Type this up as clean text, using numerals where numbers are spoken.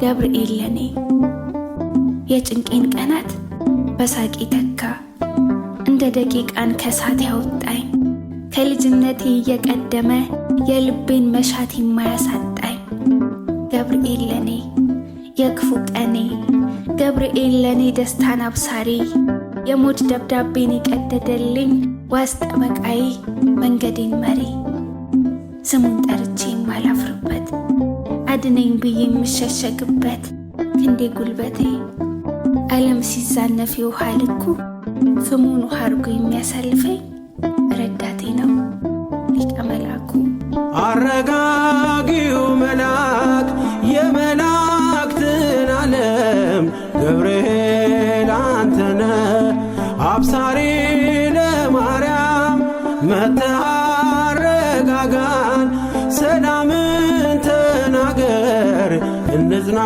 ገብርኤል ለኔ የጭንቄን ቀናት በሳቂ ተካ እንደ ደቂቃን ከሳት ያወጣኝ ከልጅነቴ እየቀደመ የልቤን መሻት የማያሳጣኝ ገብርኤል ለኔ የክፉ ቀኔ ገብርኤል ለኔ ደስታን አብሳሪ የሞት ደብዳቤን የቀደደልኝ ዋስ ጠበቃዬ መንገዴን መሪ ስሙን ጠርቼ የማላፍርበት አድነኝ ብዬ የምሸሸግበት ክንዴ ጉልበቴ ዓለም ሲዛነፍ የውሃ ልኩ ፍሙን ውሃ አርጎ የሚያሳልፈኝ ረዳቴ ነው ሊቀ መላኩ። አረጋጊው መልአክ የመላእክትን ዓለም ገብርኤል አንተነ አብሳሪ ለማርያም መጥተህ አረጋጋን ሰላምን ተናገር እንዝና